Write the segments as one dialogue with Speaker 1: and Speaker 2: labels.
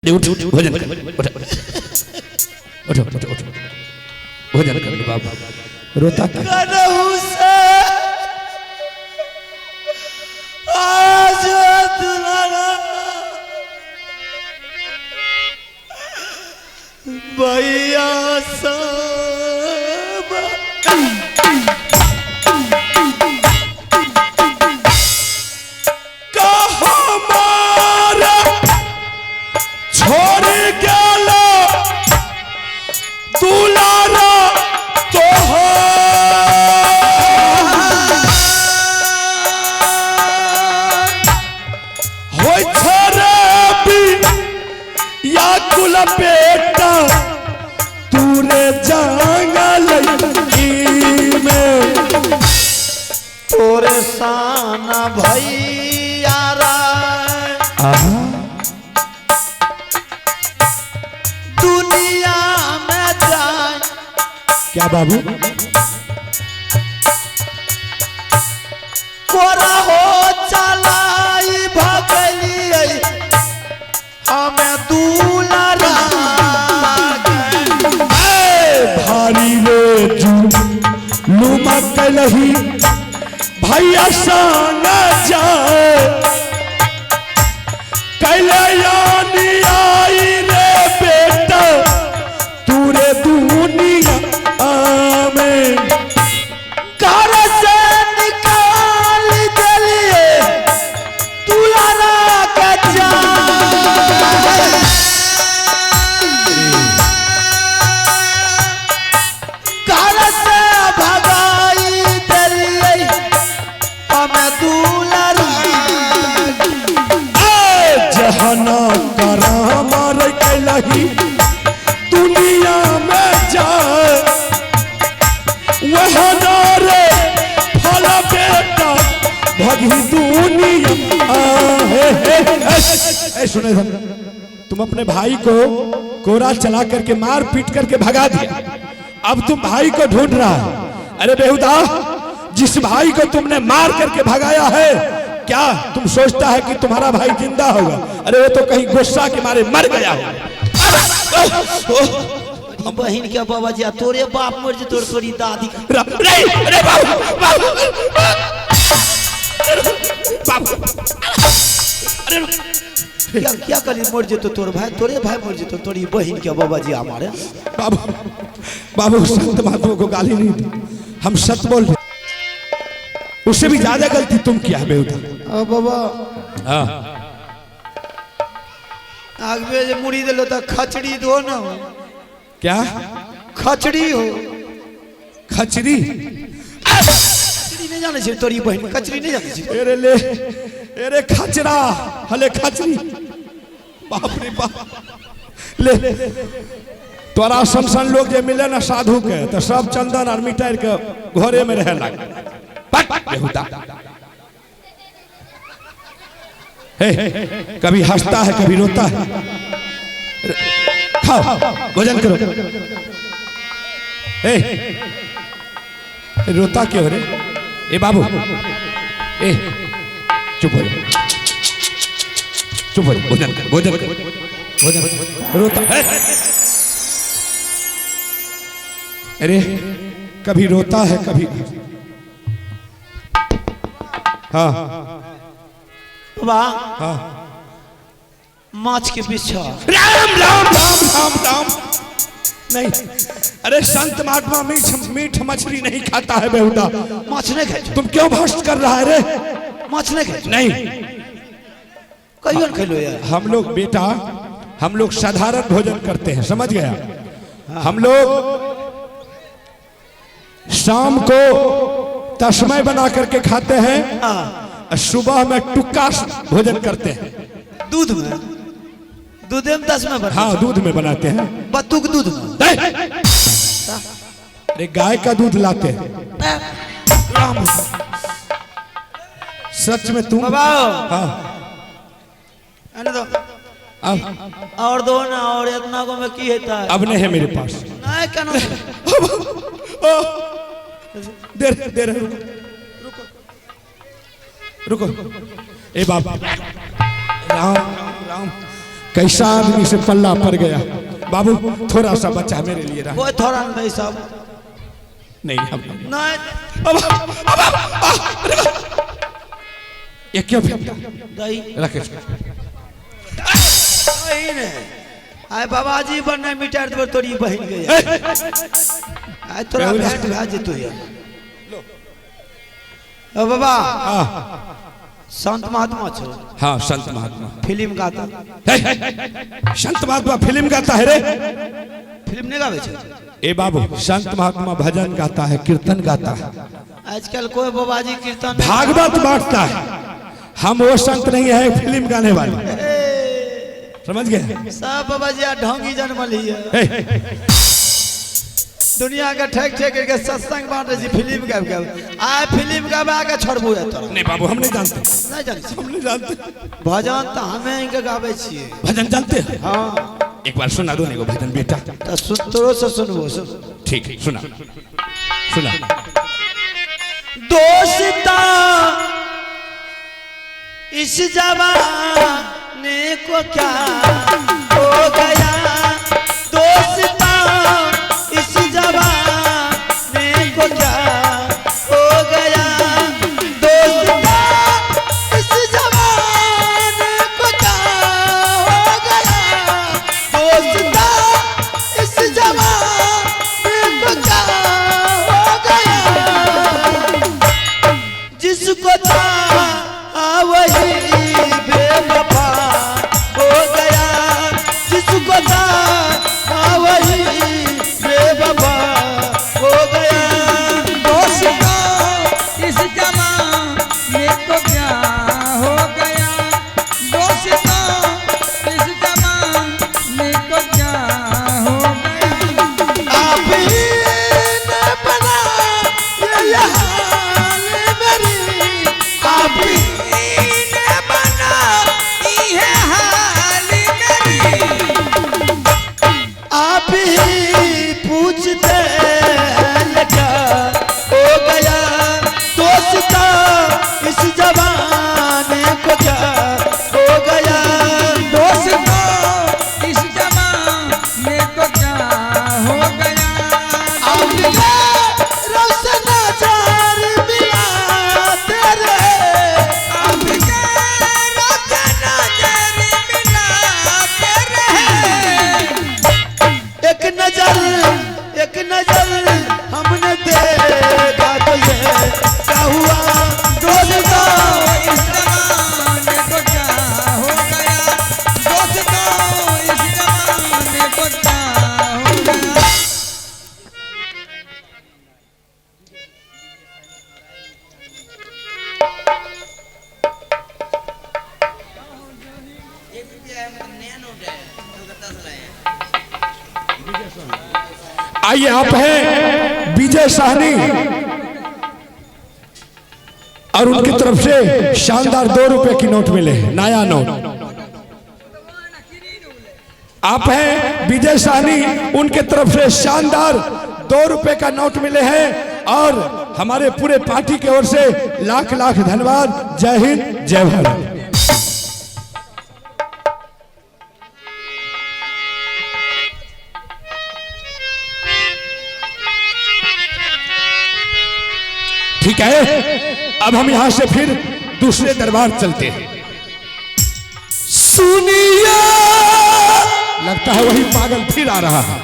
Speaker 1: उठ भोजन कर उठो उठो उठो भोजन कर बाबा रोता
Speaker 2: करहु से आज दुलारा भैया सब छोड़ गेलो दुलारा तो होय छरबी या कुल बेटा तूने जंगल में तोरे साना भैया रा दुनिया में जाए
Speaker 1: क्या बाबू
Speaker 2: कोरा हो चलाई भगलिए हमें दुलारा
Speaker 1: भारी रे लुमा कलही भैया संग जाए कल्याणी आई रे बेटा तूरे दुनिया में
Speaker 2: घर से निकाल दिलिए दुलारा के जाए घर से भगाई दिलिए हमें दुलारा
Speaker 1: जहना करा मार कलही दुनिया में जाए वहना रे फल बेटा भगी दुनिया सुने तुम अपने भाई को कोरा चला करके मार पीट करके भगा दिया। अब तुम भाई को ढूंढ रहा है। अरे बेहुदा, जिस भाई को तुमने मार करके भगाया है क्या तुम सोचता है कि तुम्हारा भाई जिंदा होगा? अरे वो तो कहीं गुस्सा के मारे मर गया है।
Speaker 2: बहन के बाबा जी तोरे बाप मर जे तोर तोरी दादी
Speaker 1: अरे बाबू
Speaker 2: क्या क्या करी मर जे तोर भाई तोरे भाई मर जे तोरी बहन के बाबा जी हमारे
Speaker 1: बाबू बाबू संत महात्मा को गाली नहीं दी, हम सच बोल रहे। उससे भी ज्यादा गलती तुम किया है बेहुदा।
Speaker 2: बाबा
Speaker 1: हाँ
Speaker 2: आगे जे मुड़ी दिलो तो खचड़ी दो ना
Speaker 1: क्या
Speaker 2: खचड़ी हो
Speaker 1: खचरी
Speaker 2: खचड़ी नहीं जाने छे तोरी बहन खचड़ी नहीं जाने छे
Speaker 1: अरे ले अरे खचरा हले खचरी बाप रे बाप ले तोरा सन लोग जे मिले ना साधु के तो सब चंदन और मिठाई के घरे में रहे लगे। बेहुदा कभी हंसता है कभी रोता है। खाओ भोजन करो। रोता क्यों रे? ए बाबू ए चुप हो चुप हो भोजन कर भोजन कर भोजन रोता है। अरे कभी रोता है कभी हाँ
Speaker 2: वाह
Speaker 1: हाँ
Speaker 2: माछ के पीछा
Speaker 1: राम राम राम राम राम नहीं। अरे संत महात्मा मीठ मछली नहीं खाता है बेहुदा।
Speaker 2: माछ नहीं खाए
Speaker 1: तुम क्यों भ्रष्ट कर रहा है रे?
Speaker 2: माछ नहीं खाए
Speaker 1: नहीं
Speaker 2: कहियो न खेलो यार
Speaker 1: हम लोग बेटा हम लोग साधारण भोजन करते हैं, समझ गया? हम लोग शाम को तस्मै बना करके खाते हैं, सुबह में टुक्का भोजन करते हैं।
Speaker 2: दूध में 10 में बना
Speaker 1: हाँ दूध में बनाते हैं।
Speaker 2: बत्तू के दूध में
Speaker 1: अरे गाय का दूध लाते हैं। सच में तुम
Speaker 2: बाबा
Speaker 1: हाँ
Speaker 2: दो
Speaker 1: अब
Speaker 2: और दो ना और इतना को में की होता है
Speaker 1: अब नहीं है मेरे पास।
Speaker 2: नहीं केना
Speaker 1: देर देर रुको रुको ए बाबा राम राम कैसा आदमी से पल्ला पड़ गया। बाबू थोड़ा सा बच्चा मेरे लिए रहा।
Speaker 2: कोई थोड़ा नहीं सब
Speaker 1: नहीं हम
Speaker 2: नहीं
Speaker 1: ये क्यों फेंकता
Speaker 2: दही
Speaker 1: रखे
Speaker 2: नहीं नहीं आय बाबा जी बनने मिटार दो तोरी बहन गई आय तोरा भेंट भाज तो ये ओ बाबा संत महात्मा छो।
Speaker 1: हाँ संत महात्मा
Speaker 2: फिल्म गाता
Speaker 1: संत महात्मा फिल्म गाता है रे।
Speaker 2: फिल्म नहीं गावे छो
Speaker 1: ए बाबू संत महात्मा भजन गाता है कीर्तन गाता है।
Speaker 2: आजकल कोई बाबा जी कीर्तन
Speaker 1: भागवत बांटता है। हम वो संत नहीं है फिल्म गाने वाले समझ गए।
Speaker 2: सब बाबा जी ढोंगी जन्म लिया दुनिया का ठेक ठेक के सत्संग बांटे जी फिल्म गाब गाब आ फिल्म गाबा के छोड़बू है तोरा
Speaker 1: नहीं बाबू हम नहीं जानते
Speaker 2: नहीं जानते
Speaker 1: हम नहीं जानते
Speaker 2: भजन तो हमें इनके गावे छिए
Speaker 1: भजन जानते हैं।
Speaker 2: हां
Speaker 1: एक बार सुना दो नहीं भजन बेटा।
Speaker 2: तो सुन तोरो से सुनबो सुन
Speaker 1: ठीक है सुना सुना।
Speaker 2: दोस्ता इस जमाने को क्या हो गया दोस्ता इस जमाने को क्या हो गया दोस्ता इस जमाने को क्या हो गया दोस्ता इस जमाने को क्या हो गया जिसको था वही बेवफा हो गया जिसको था वही बेवफा हो गया
Speaker 3: दोस्तों इस जमाने को क्या हो गया दोस्तों इस जमाने को क्या हो गया
Speaker 2: आप ही ने बनाया ये हाल मेरी आप ही आप ही पूछते हैं क्या हो गया दोस्ता इस जमाने को क्या हो गया
Speaker 3: दोस्तों इस जमाने को क्या हो गया
Speaker 2: आपके रोशन जार मिला तेरे
Speaker 3: आपके रोशन जार मिला तेरे
Speaker 2: एक नजर हमने देखा तो ये क्या हुआ दोस्तों
Speaker 3: इस जमाने को क्या हो गया दोस्तों इस जमाने को क्या हो गया
Speaker 1: आइए आप हैं विजय साहनी और उनकी तरफ से शानदार 2 रुपए की नोट मिले नया नोट। आप हैं विजय साहनी उनके तरफ से शानदार 2 रुपए का नोट मिले हैं और हमारे पूरे पार्टी की ओर से लाख लाख धन्यवाद। जय हिंद जय भारत। ठीक है अब हम यहां से फिर दूसरे दरबार चलते हैं। सुनिए लगता है वही पागल फिर आ रहा है।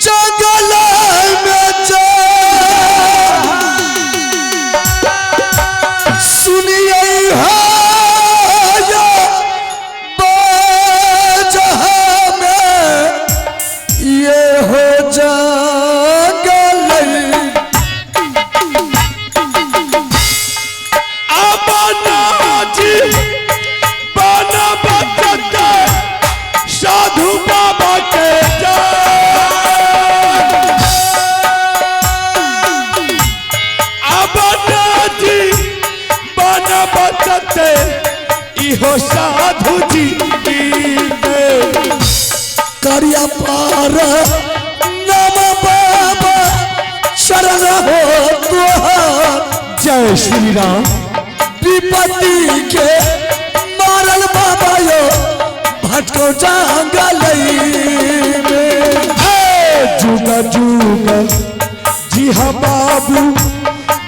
Speaker 1: जगल में सुनिए साधु बाबा के बचते इहो साधु जी करिया पार नम बाबा शरण हो तो जय श्री राम।
Speaker 4: विपत्ति के मारल बाबा यो भटको जंगल में।
Speaker 1: जुगा जुगा जी हाँ बाबू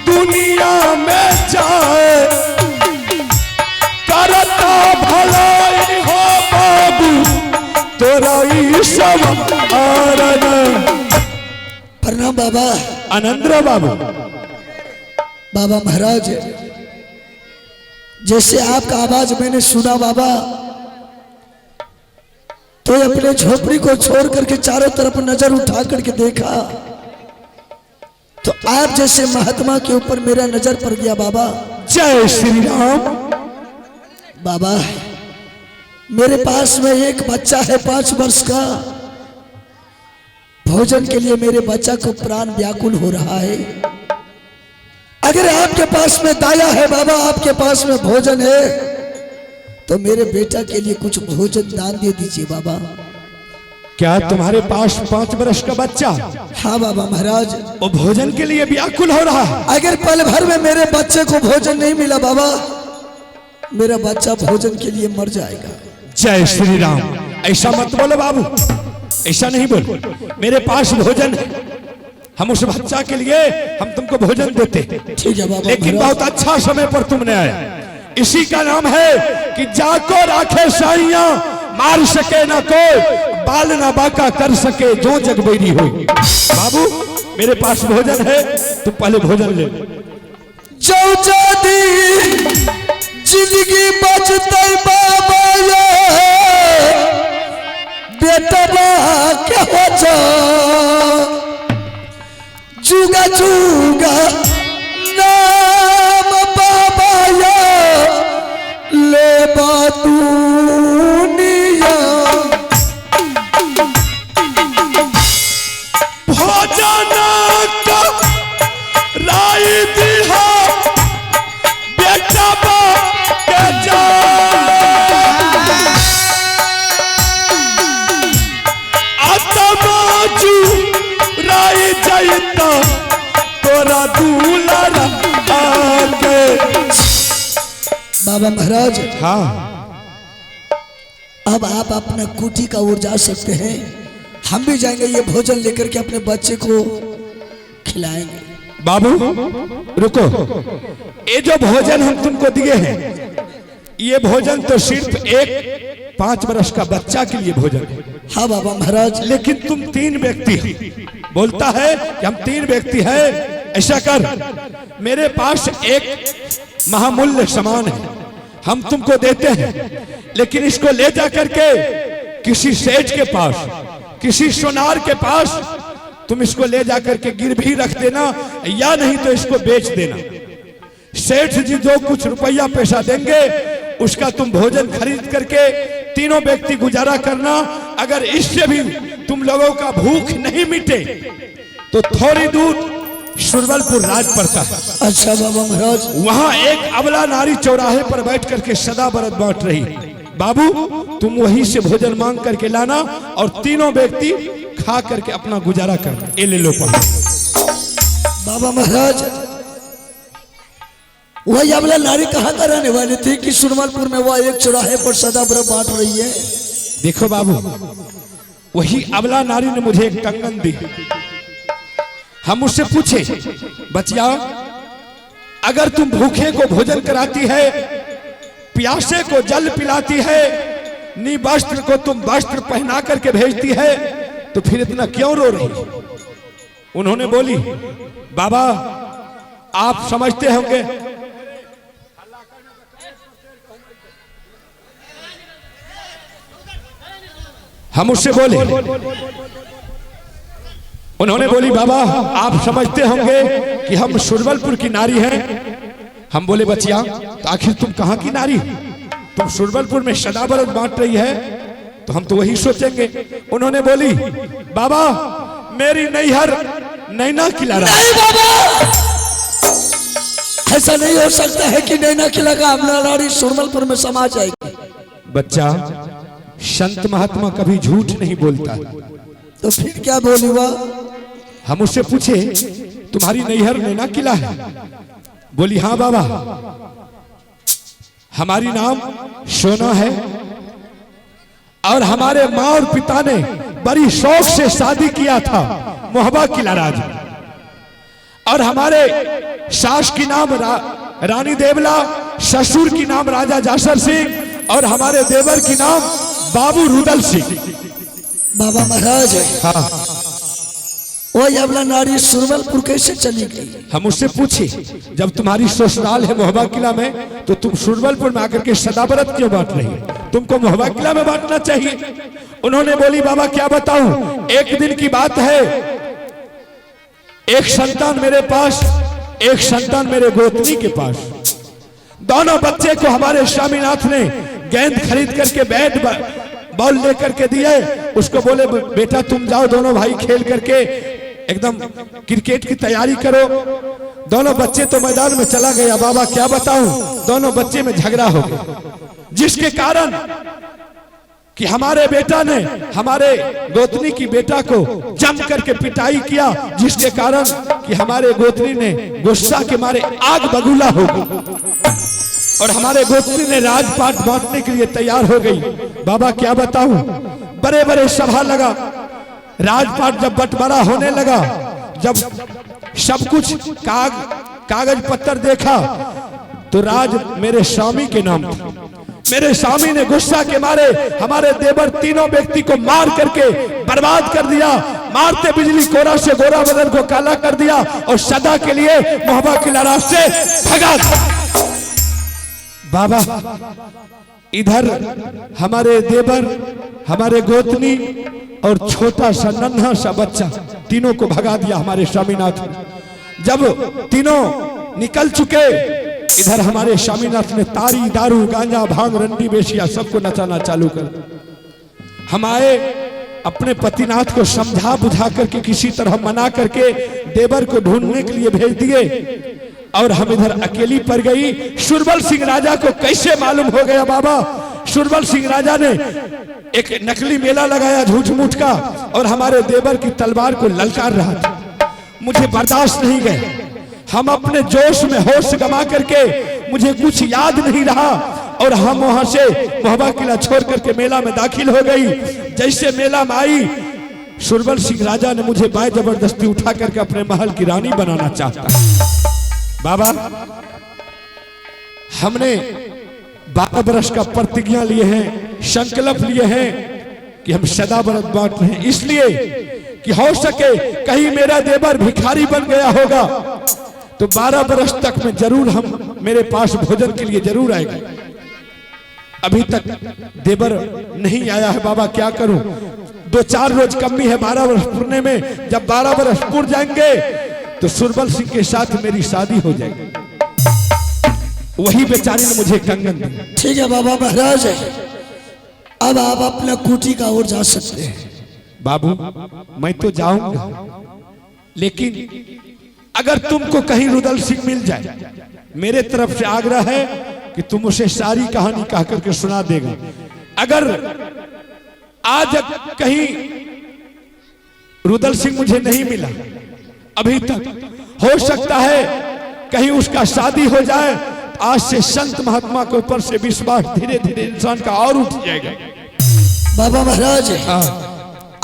Speaker 1: दुनिया में जाए करता भलाई हो बाबू तोरा ई सब आरन।
Speaker 4: प्रणाम बाबा।
Speaker 1: आनंदराव बाबू।
Speaker 4: बाबा महाराज जैसे आपका आवाज मैंने सुना बाबा तो अपने झोपड़ी को छोड़ करके चारों तरफ नजर उठा करके देखा तो आप जैसे महात्मा के ऊपर मेरा नजर पड़ गया बाबा।
Speaker 1: जय श्री राम।
Speaker 4: बाबा मेरे पास में एक बच्चा है 5 वर्ष का। भोजन के लिए मेरे बच्चा को प्राण व्याकुल हो रहा है। अगर आपके पास में दाया है बाबा, आपके पास में भोजन है तो मेरे बेटा के लिए कुछ भोजन दान दे दीजिए बाबा।
Speaker 1: क्या तुम्हारे पास 5 वर्ष का बच्चा?
Speaker 4: हाँ बाबा महाराज।
Speaker 1: वो भोजन के लिए व्याकुल हो रहा है।
Speaker 4: अगर पल भर में मेरे बच्चे को भोजन नहीं मिला बाबा, मेरा बच्चा भोजन के लिए मर जाएगा।
Speaker 1: जय श्री राम। ऐसा मत बोलो बाबू, ऐसा नहीं बोलो। मेरे पास भोजन है, हम उस बच्चा के लिए हम तुमको भोजन देते।
Speaker 4: ठीक है बाबा।
Speaker 1: लेकिन बहुत अच्छा समय पर तुमने आया। इसी का नाम है कि जाको राखे साइया मार सके ना कोई, बाल ना बाका कर सके जो जग बैरी हो। बाबू मेरे पास भोजन है, तुम पहले भोजन ले।
Speaker 4: जिंदगी बचते बाबा बेटा के हो जा जुगा जुगा नाम बाबा ले दुनिया।
Speaker 1: भोजन का राय दिहा बेटा के जा आत्माजू राय जाइता तोरा दूल्हा आके।
Speaker 4: बाबा महाराज।
Speaker 1: हाँ।
Speaker 4: अब आप अपना कुटी का ओर जा सकते हैं। हम भी जाएंगे ये भोजन लेकर के अपने बच्चे को खिलाएंगे।
Speaker 1: बाबू रुको, ये जो भोजन हम तुमको दिए हैं ये भोजन तो सिर्फ एक 5 वर्ष का बच्चा के लिए भोजन है।
Speaker 4: हाँ बाबा महाराज।
Speaker 1: लेकिन तुम 3 व्यक्ति हो। बोलता है कि हम 3 व्यक्ति हैं। ऐसा कर, मेरे पास एक महामूल्य सामान है, हम तुमको देते हैं, लेकिन इसको ले जा करके किसी सेठ के पास, किसी सोनार के पास तुम इसको ले जा करके गिरवी रख देना, या नहीं तो इसको बेच देना। सेठ जी जो कुछ रुपया पैसा देंगे उसका तुम भोजन खरीद करके तीनों व्यक्ति गुजारा करना। अगर इससे भी तुम लोगों का भूख नहीं मिटे तो थोड़ी दूर सुरवलपुर राज पड़ता है।
Speaker 4: अच्छा बाबा महाराज।
Speaker 1: वहां एक अबला नारी चौराहे पर बैठ करके सदा बरत बांट रही। बाबू तुम वहीं से भोजन मांग करके लाना और तीनों व्यक्ति खा करके अपना गुजारा करना। ये ले लो पढ़ो।
Speaker 4: बाबा महाराज वही अबला नारी कहाँ का रहने वाली थी कि सुरवलपुर में वह एक चौराहे पर सदा बरत बांट रही है?
Speaker 1: देखो बाबू, वही अबला नारी ने मुझे एक कंगन दी। हम उससे पूछे, बचिया अगर तुम भूखे को भोजन कराती है, प्यासे को जल पिलाती है, निवस्त्र को तुम वस्त्र पहना करके भेजती है, तो फिर इतना क्यों रो रही? उन्होंने बोली, बाबा आप समझते होंगे हम उससे बोले, उन्होंने बोली बाबा आप समझते होंगे कि हम सुरवलपुर की नारी हैं। हम बोले बचिया तो आखिर तुम कहाँ की नारी? तुम सुरवलपुर में सदा बरत बांट रही है, तो हम तो वही सोचेंगे। उन्होंने बोली बाबा मेरी नैहर नैना किला रहा।
Speaker 4: नहीं बाबा, ऐसा नहीं हो सकता है कि नैना किला का अबला नारी सुरवलपुर में समा जाएगी।
Speaker 1: बच्चा संत महात्मा कभी झूठ नहीं बोलता।
Speaker 4: तो फिर क्या बोली वह?
Speaker 1: हम उससे पूछे तुम्हारी नैहर नैना किला है? बोली हाँ बाबा। हमारी नाम सोना है और हमारे माँ और पिता ने बड़ी शौक से शादी किया था मोहब्बा किला राज। और हमारे सास की नाम रानी देवला, ससुर की नाम राजा जासर सिंह और हमारे देवर की नाम बाबू रुदल सिंह।
Speaker 4: बाबा महाराज
Speaker 1: हाँ,
Speaker 4: वो यमला नारी सुरवलपुर कैसे चली गई?
Speaker 1: हम उससे पूछे जब तुम्हारी ससुराल है मोहब्बा किला में तो तुम सुरवलपुर में आकर के सदाबरत क्यों बांट रही हो? तुमको मोहब्बा किला में बांटना चाहिए। उन्होंने बोली बाबा क्या बताऊं, एक दिन की बात है, एक संतान मेरे पास, एक संतान मेरे गोतनी के पास। दोनों बच्चे को हमारे स्वामीनाथ ने गेंद खरीद करके बैट बॉल लेकर के दिए। उसको बोले बेटा तुम जाओ, दोनों भाई खेल करके एकदम क्रिकेट की तैयारी करो। दोनों बच्चे तो मैदान में चला गया। बाबा क्या बताऊं, दोनों बच्चे में झगड़ा हो गया, जिसके कारण कि हमारे बेटा ने हमारे गोतनी की बेटा को जम करके पिटाई किया, जिसके कारण कि हमारे गोतनी ने गुस्सा के मारे आग बबूला हो गई और हमारे गोतनी ने राजपाट बांटने के लिए तैयार हो गई। बाबा क्या बताऊं, बड़े बड़े सभा लगा, राजपाट जब बंटवारा होने लगा, जब सब कुछ कागज पत्तर देखा तो राज मेरे स्वामी के नाम था। मेरे स्वामी ने गुस्सा के मारे हमारे देवर तीनों व्यक्ति को मार करके बर्बाद कर दिया। मारते बिजली कोरा से गोरा बदन को काला कर दिया और सदा के लिए मोहब्बा किला राज से भगा दिया। बाबा इधर हमारे देवर, हमारे गोतनी और छोटा सा नन्हा सा बच्चा, तीनों को भगा दिया हमारे स्वामीनाथ ने। जब तीनों निकल चुके, इधर हमारे स्वामीनाथ ने तारी, दारू, गांजा, भांग, रंडी, बेशिया सबको नचाना चालू कर। हम आए, अपने पतिनाथ को समझा बुझा करके किसी तरह मना करके देवर को ढूंढने के लिए भेज दिए और हम इधर अकेली पड़ गई। सुरबल सिंह राजा को कैसे मालूम हो गया बाबा, सुरबल सिंह राजा ने एक नकली मेला लगाया झूठ मूठ का और हमारे देवर की तलवार को ललकार रहा था। मुझे बर्दाश्त नहीं गए, हम अपने जोश में होश गंवा करके, मुझे कुछ याद नहीं रहा और हम वहां से मोहब्बा किला छोड़ करके मेला में दाखिल हो गई। जैसे मेला में आई, सुरबल सिंह राजा ने मुझे बाय जबरदस्ती उठा करके अपने महल की रानी बनाना चाहता। बाबा हमने 12 वर्ष का प्रतिज्ञा लिए हैं, संकल्प लिए हैं कि हम सदा बरत बांट रहे हैं, इसलिए कि हो सके कहीं मेरा देवर भिखारी बन गया होगा तो 12 वर्ष तक में जरूर हम मेरे पास भोजन के लिए जरूर आएगा। अभी तक देवर नहीं आया है। बाबा क्या करूं, 2-4 रोज कमी है 12 वर्ष पूरने में। जब 12 वर्ष पूर जाएंगे तो सुरबल सिंह के साथ मेरी शादी हो जाएगी। वही बेचारी ने मुझे कंगन दी।
Speaker 4: ठीक है बाबा महाराज, अब आप अपना कुटी का ओर जा सकते हैं।
Speaker 1: बाबू मैं तो जाऊंगा, लेकिन अगर तुमको कहीं रुदल सिंह मिल जाए, मेरे तरफ से आग्रह है कि तुम उसे सारी कहानी कह करके सुना देगा। अगर आज कहीं रुदल सिंह मुझे नहीं मिला अभी तक, हो सकता है कहीं उसका शादी हो जाए। आज से संत महात्मा के ऊपर से विश्वास धीरे धीरे इंसान का और उठ जाएगा।
Speaker 4: बाबा महाराज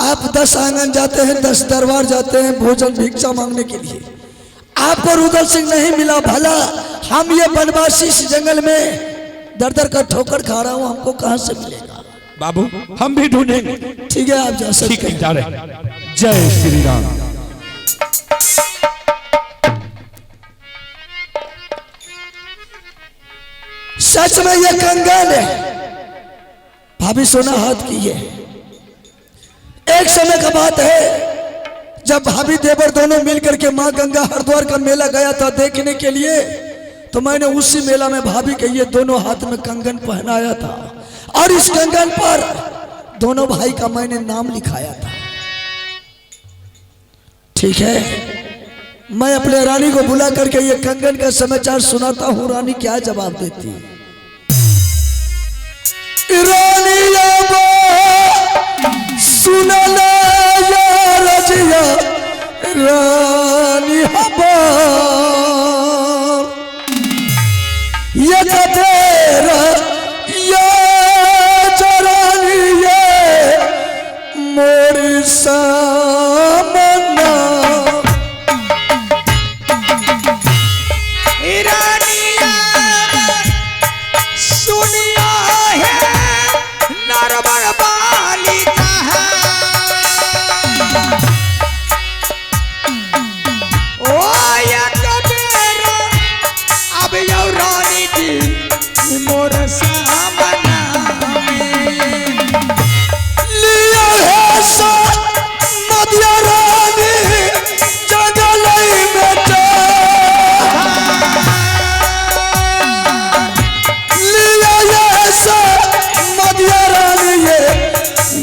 Speaker 4: आप 10 आंगन जाते हैं, 10 दरबार जाते हैं भोजन भिक्षा मांगने के लिए, आपको रुदल सिंह नहीं मिला। भला हम ये बनवासी इस जंगल में दर दर का ठोकर खा रहा हूँ, हमको कहां से मिलेगा?
Speaker 1: बाबू हम भी ढूंढेंगे।
Speaker 4: ठीक है आप जा सकते
Speaker 1: ठीक है, जा रहे हैं। जय श्री राम।
Speaker 4: सच में ये कंगन है, भाभी सोना हाथ की है। एक समय का बात है जब भाभी देवर दोनों मिलकर के माँ गंगा हरिद्वार का मेला गया था देखने के लिए, तो मैंने उसी मेला में भाभी के ये दोनों हाथ में कंगन पहनाया था और इस कंगन पर दोनों भाई का मैंने नाम लिखाया था। ठीक है, मैं अपने रानी को बुला करके ये कंगन का समाचार सुनाता हूँ। रानी क्या जवाब देती? रानी सुनला या रजिया रानी हमार ये तेरा
Speaker 3: दुनिया है नरबर बालिका है ओ या कबेरा अब यौ रानी जी मोर सामना
Speaker 4: लिया है सा मदिया रानी जगलई बेटा लिया है सा मदिया रानी ये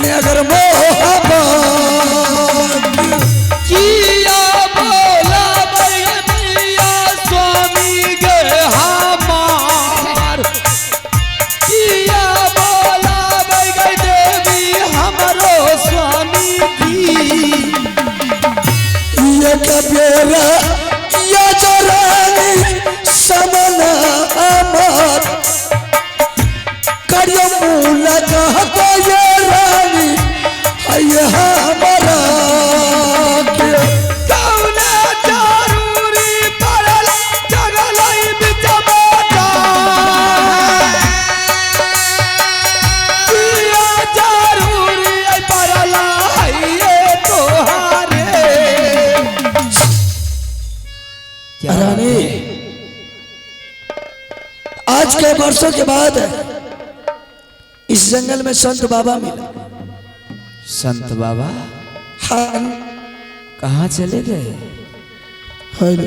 Speaker 4: नगर मोहब्बत
Speaker 3: किया बोला भैया स्वामी गे हमार किया बोला भैया देवी हमरो स्वामी जी
Speaker 4: ये कबेरा ये जरानी समना अमर करियो मूला कहता ये रानी है हमारा के
Speaker 3: कौना जरूरी पड़ल जगलई बिचमाता किया जरूरी पड़ल ये तोहारे
Speaker 4: रानी आज के वर्षों के बाद इस जंगल में संत बाबा मिला।
Speaker 2: संत बाबा
Speaker 4: हाँ
Speaker 2: कहाँ चले गए?
Speaker 4: हेलो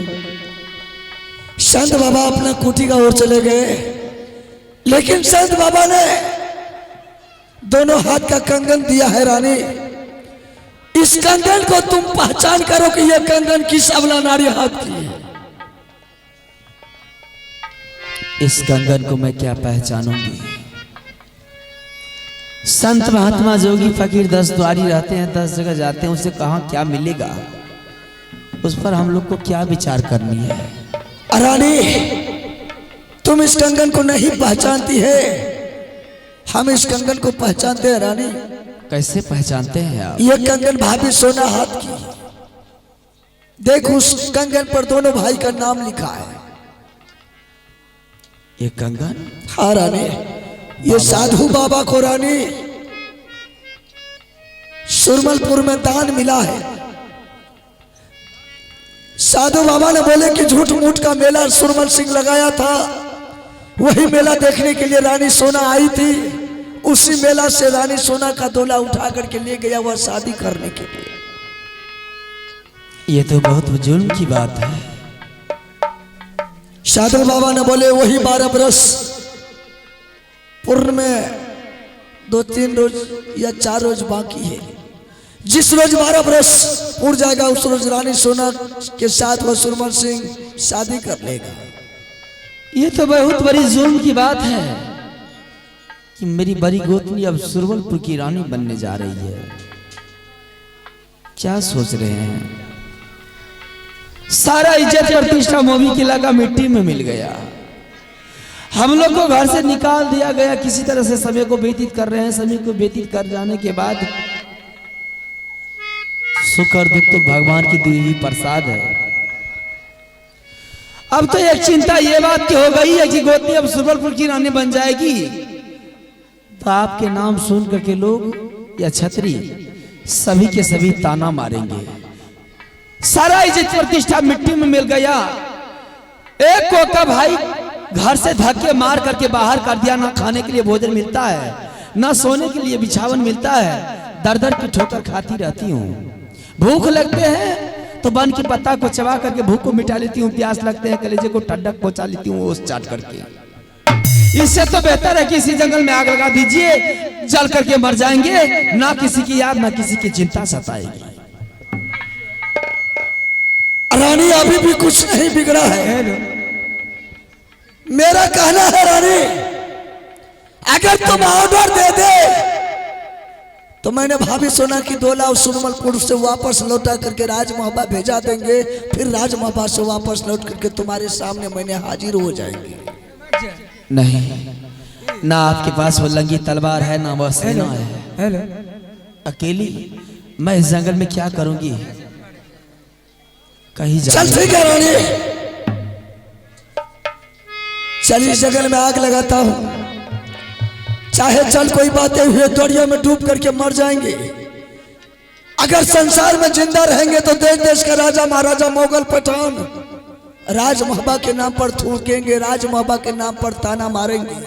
Speaker 4: संत बाबा अपना कुटी का ओर चले गए, लेकिन संत बाबा ने दोनों हाथ का कंगन दिया है रानी। इस कंगन को तुम पहचान करो कि यह कंगन किस अबला नारी हाथ की है।
Speaker 2: इस कंगन को मैं क्या पहचानूंगी? संत महात्मा जोगी फकीर 10 द्वारी रहते हैं, 10 जगह जाते हैं, उसे कहाँ क्या मिलेगा, उस पर हम लोग को क्या विचार करनी है?
Speaker 4: रानी तुम इस कंगन को नहीं पहचानती है, हम इस कंगन को पहचानते हैं रानी।
Speaker 2: कैसे पहचानते हैं आप?
Speaker 4: यह कंगन भाभी सोना हाथ की। देख उस कंगन पर दोनों भाई का नाम लिखा है।
Speaker 2: ये कंगन?
Speaker 4: हाँ रानी, ये साधु बाबा को रानी सुरमलपुर में दान मिला है। साधु बाबा ने बोले कि झूठ मूठ का मेला सुरमल सिंह लगाया था, वही मेला देखने के लिए रानी सोना आई थी। उसी मेला से रानी सोना का दोला उठा करके ले गया वह शादी करने के लिए।
Speaker 2: ये तो बहुत जुल्म की बात है।
Speaker 4: साधु बाबा ने बोले वही 12 बरस पूर्ण में 2-3 रोज या 4 रोज बाकी है। जिस रोज 12 बरस पूर्ण जाएगा उस रोज रानी सोना के साथ वह सुरमल सिंह शादी कर लेगा।
Speaker 2: ये तो बहुत बड़ी जुल्म की बात है कि मेरी बड़ी गोतनी अब सुरवलपुर की रानी बनने जा रही है। क्या सोच रहे हैं? सारा इज्जत प्रतिष्ठा मोवी किला का मिट्टी में मिल गया। हम लोग को घर से निकाल दिया गया, किसी तरह से समय को व्यतीत कर रहे हैं। समय को व्यतीत कर जाने के बाद सुख और दुख तो भगवान की दी हुई प्रसाद है। अब तो एक चिंता ये बात की हो गई है कि गोतनी अब सुरवलपुर की रानी बन जाएगी, तो आपके नाम सुन करके लोग या छतरी सभी के सभी ताना मारेंगे। सारा इज्जत प्रतिष्ठा मिट्टी में मिल गया। एक को का भाई घर से धक्के मार करके बाहर कर दिया। ना खाने के लिए भोजन मिलता है, ना सोने के लिए बिछावन मिलता है। दर दर की ठोकर खाती रहती हूँ। भूख लगते हैं तो बन की पत्ता को चबा करके भूख को मिटा लेती हूँ। प्यास लगते हैं कलेजे को ठंडक पहुंचा लेती हूँ ओस चाट करके। इससे तो बेहतर है कि इसी जंगल में आग लगा दीजिए, जल करके मर जाएंगे। ना किसी की याद ना किसी की चिंता सताएगी।
Speaker 4: रानी अभी भी कुछ नहीं बिगड़ा है। मेरा कहना है रानी, अगर तुम ऑर्डर दे दे तो मैंने भाभी सोना की दोला और सुरमलपुर से वापस लौटा करके राजमहबा भेजा देंगे। फिर राजमहबा से वापस लौट करके तुम्हारे सामने मैंने हाजिर हो जाएंगे।
Speaker 2: नहीं, ना आपके पास वो लंगी तलवार है, ना वह सेना है। अकेली मैं इस जंगल में क्या करूंगी? कहीं
Speaker 4: चल ठीक है रानी, चल इस जंगल में आग लगाता हूँ। चाहे चल कोई बातें हुए दरिया में डूब करके मर जाएंगे। अगर संसार में जिंदा रहेंगे तो देश देश का राजा महाराजा मुगल पठान राज महबा के नाम पर थूकेंगे, राज महबा के नाम पर ताना मारेंगे।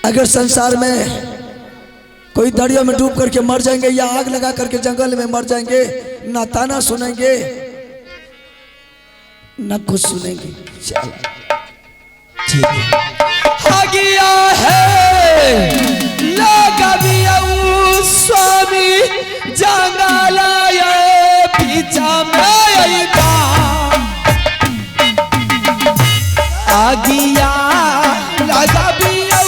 Speaker 4: अगर संसार में कोई दरिया में डूब करके मर जाएंगे या आग लगा करके जंगल में मर जाएंगे, ना ताना सुनेंगे ना कुछ सुनेंगे। चल
Speaker 2: ठीक है।
Speaker 3: आ गया है लगा दिया स्वामी जंगला ये पीछा में
Speaker 2: आ गया
Speaker 3: लगा दिया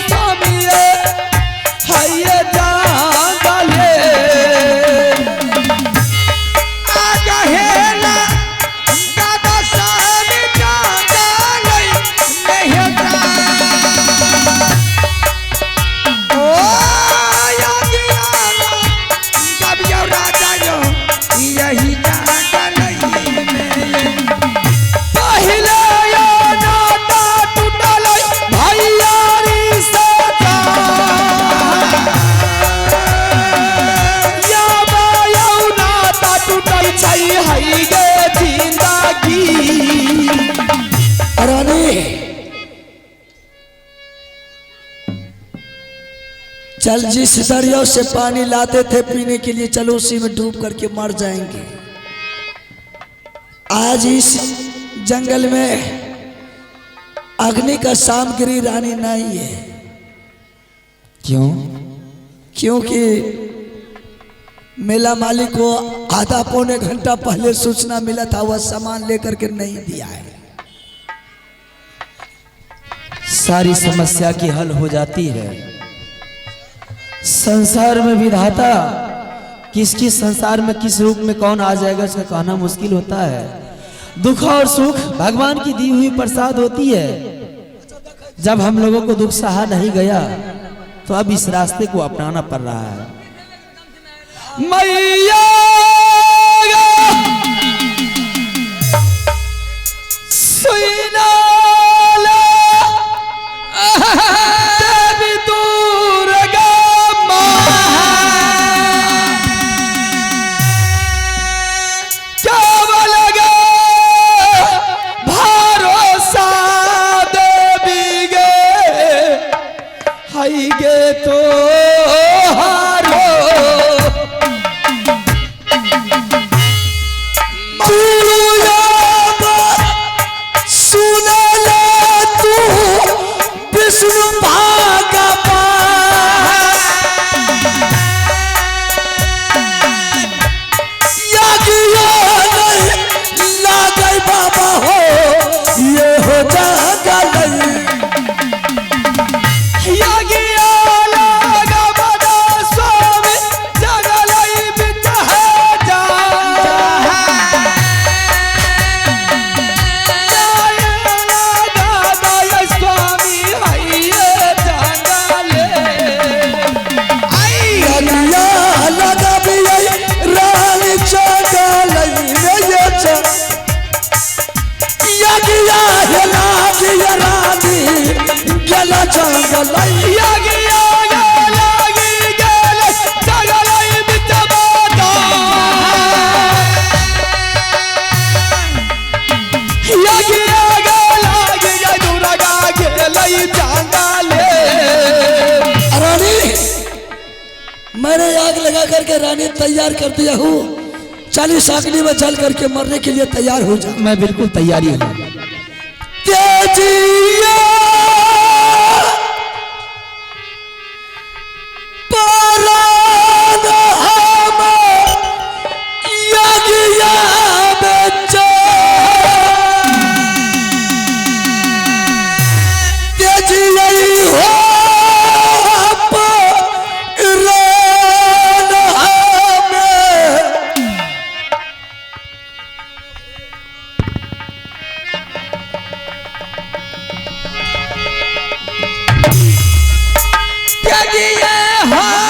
Speaker 3: स्वामी है जंगले आ गए ना दादा सान जंगले नहीं ओ या गया कब यो राजा यो यही जंगले में पहले यो नाता टूटल भैयारी सजा या बायो नाता टूटल छै हई गे जिंदगी
Speaker 4: रानी चल, जिस दरिया से पानी लाते थे पीने के लिए, चलो उसी में डूब करके मर जाएंगे। आज इस जंगल में अग्नि का सामग्री रानी नहीं है।
Speaker 2: क्यों?
Speaker 4: क्योंकि मेला मालिक को आधा पौने घंटा पहले सूचना मिला था, वह सामान लेकर के नहीं दिया है।
Speaker 2: सारी समस्या की हल हो जाती है। संसार में विधाता किसकी संसार में किस रूप में कौन आ जाएगा इसका कहना मुश्किल होता है। दुख और सुख भगवान की दी हुई प्रसाद होती है। जब हम लोगों को दुख सहा नहीं गया तो अब इस रास्ते को अपनाना पड़ रहा है।
Speaker 3: मैया सुना देवी दुर्गा केवल गे भरोसा देवी गे हई गे तो हारो
Speaker 4: मैंने आग लगा करके रानी तैयार कर दिया हूँ। 40 अग्नि में जल करके मरने के लिए तैयार हो जा।
Speaker 2: मैं बिल्कुल तैयारी हूँ।
Speaker 4: तेजिया परान हम यज्ञ बच्चा तेजिया हो
Speaker 3: Yeah.